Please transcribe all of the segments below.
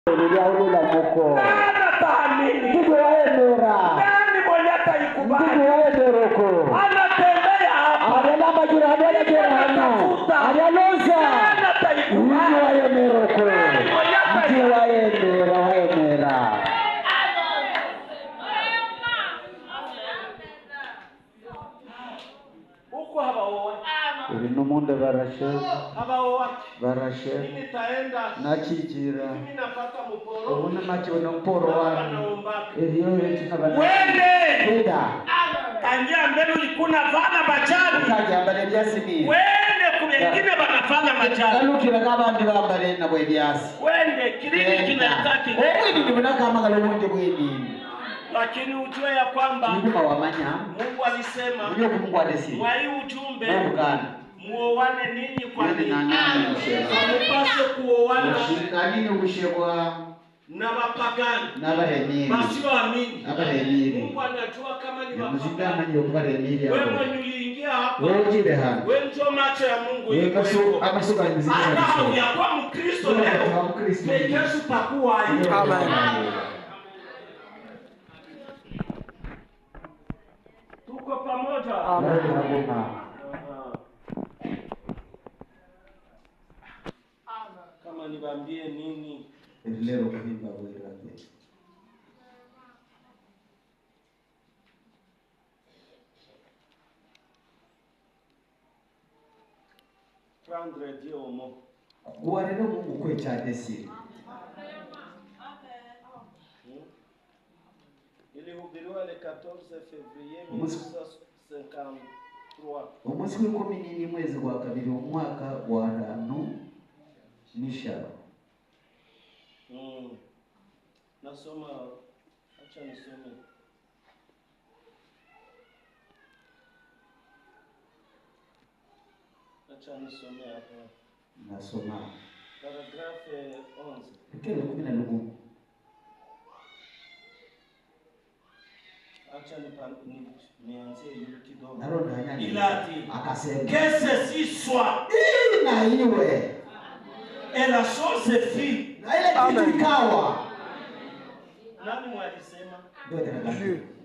Niliaulula moko. Nana taamini. Ndugu waemera. Nani mwenye ataikubali? Ndugu waemeroko. Anatembea hapa. Adela majura adela jerana. Adaloza. Nani ataikubali? Ndugu waemeroko. Ndugu waemera. Huko habaoa. Ibintu munde barashe. Habaoa. Barashe. Mimi taenda. Nachijira. Mimi napata mporo. Ubona macho na mporo wanu. Eliyo yetu na bana. Wende. Wenda. Tangia mbele ulikuna vana bachabi. Kaja mbele byasimi. Wende kubengine banafanya machabi. Kalukira kabandi bambale na bwebyasi. Wende kilini kinataki. Wewe ndio unakama kalonde bweni. Lakini ujue ya kwamba Mungu wamanya. Mungu alisema Ndio Mungu alisi. mwa hii ujumbe muoane ninyi kwa ninyi. Hamupase kuoana Kanini ushekwa na mapagani na baremiri. wasioamini. Abaremiri. Mungu anajua kama ni Muzindana mapagani. ndio kubaremiri hapo. Wewe mwenye uliingia hapa. Wewe jire hapa. Wewe ndio macho ya Mungu Wewe iko kaso hivyo. amasuka mzima. Hata hauyakuwa Mkristo Wewe leo. Mkristo. Kesho utakuwa hivyo. Amen. Tuko pamoja. Amen. Kama niwaambie nini? Leo kuimba wewe. Prendre Dieu au mot. Kuareno Mungu kwecha siri. Ilihubiriwa le 14 février 1953. Umunsi w'ikumi n'ine mwezi wa kabiri umwaka wa rano nisharo. Nasoma, acha nisome. Acha nisome hapa. Nasoma. Paragrafe 11. Kile 11. Acha nianzie hiyo kidogo. Naronda hanyani. Ilati. Akasema. Que ceci soit. Na iwe. Et la chose se fit. Na ile kitu ikawa. Nani mwalisema?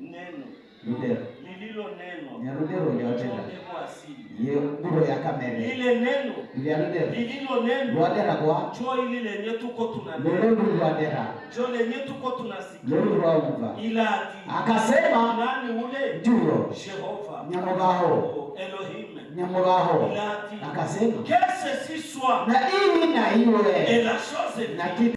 Neno. Lutero. Lililo neno. Ni Lutero ndio atenda. Ndio asili. Ye nguro ya kamere. Ile neno. Ile Lutero. Lililo neno. Lutero kwa. Jo ile lenye tuko tunanena. Lolo Lutero. Jo lenye tuko tunasikia. Lolo Rwumva. Ilati. Akasema nani ule? Ndio. Jehova. Nyamugaho. Elohim. Nyamugaho. Ilati. Akasema. Que ceci soit. Na iwe. Et la chose Na